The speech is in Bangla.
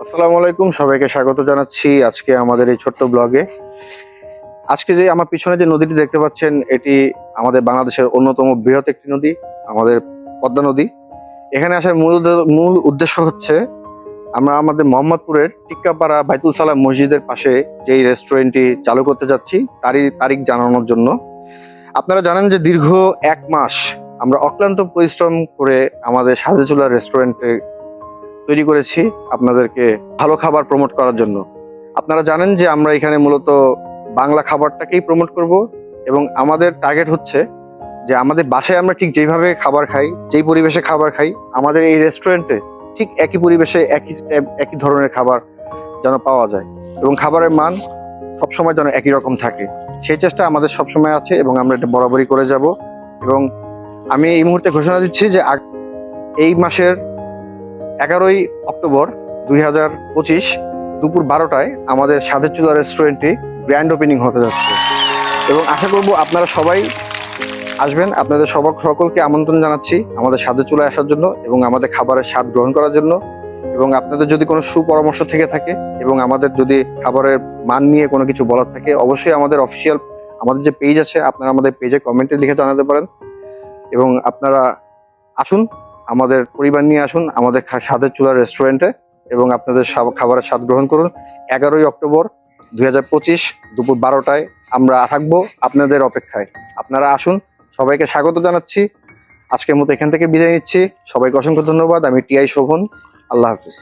আসসালামু আলাইকুম, সবাইকে স্বাগত জানাচ্ছি আজকে আমাদের এই ছোট্ট ব্লগে। আজকে যে আমার পিছনে যে নদীটি দেখতে পাচ্ছেন, এটি আমাদের বাংলাদেশের অন্যতম বৃহৎ একটি নদী, আমাদের পদ্মা নদী। এখানে আসার মূল উদ্দেশ্য হচ্ছে আমরা আমাদের মোহাম্মদপুরের টিক্কাপাড়া বাইতুল সালাম মসজিদের পাশে যেই রেস্টুরেন্টটি চালু করতে যাচ্ছি তারই তারিখ জানানোর জন্য। আপনারা জানেন যে দীর্ঘ 1 মাস আমরা অক্লান্ত পরিশ্রম করে আমাদের সাজেচুলা রেস্টুরেন্টে তৈরি করেছি আপনাদেরকে ভালো খাবার প্রমোট করার জন্য। আপনারা জানেন যে আমরা এখানে মূলত বাংলা খাবারটাকেই প্রমোট করব, এবং আমাদের টার্গেট হচ্ছে যে আমাদের বাসায় আমরা ঠিক যেভাবে খাবার খাই, যেই পরিবেশে খাবার খাই, আমাদের এই রেস্টুরেন্টে ঠিক একই পরিবেশে একই ধরনের খাবার যেন পাওয়া যায়, এবং খাবারের মান সবসময় যেন একই রকম থাকে, সেই চেষ্টা আমাদের সবসময় আছে এবং আমরা এটা বরাবরই করে যাব। এবং আমি এই মুহূর্তে ঘোষণা দিচ্ছি যে এই মাসের 11ই অক্টোবর 2025 দুপুর 12টায় আমাদের স্বাদের চুলা রেস্টুরেন্টটি গ্র্যান্ড ওপেনিং হতে যাচ্ছে, এবং আশা করব আপনারা সবাই আসবেন। আপনাদের সকলকে আমন্ত্রণ জানাচ্ছি আমাদের স্বাদের চুলায় আসার জন্য এবং আমাদের খাবারের স্বাদ গ্রহণ করার জন্য। এবং আপনাদের যদি কোনো সুপরামর্শ থেকে থাকে এবং আমাদের যদি খাবারের মান নিয়ে কোনো কিছু বলার থাকে, অবশ্যই আমাদের অফিসিয়াল আমাদের যে পেজ আছে, আপনারা আমাদের পেজে কমেন্টে লিখে জানাতে পারেন। এবং আপনারা আসুন, আমাদের পরিবার নিয়ে আসুন আমাদের স্বাদের চুলা রেস্টুরেন্টে, এবং আপনাদের খাবারের স্বাদ গ্রহণ করুন। 11ই অক্টোবর 2025 দুপুর 12টায় আমরা থাকবো আপনাদের অপেক্ষায়। আপনারা আসুন, সবাইকে স্বাগত জানাচ্ছি। আজকের মতো এখান থেকে বিদায় নিচ্ছি। সবাইকে অসংখ্য ধন্যবাদ। আমি টিআই শোভন। আল্লাহ হাফিজ।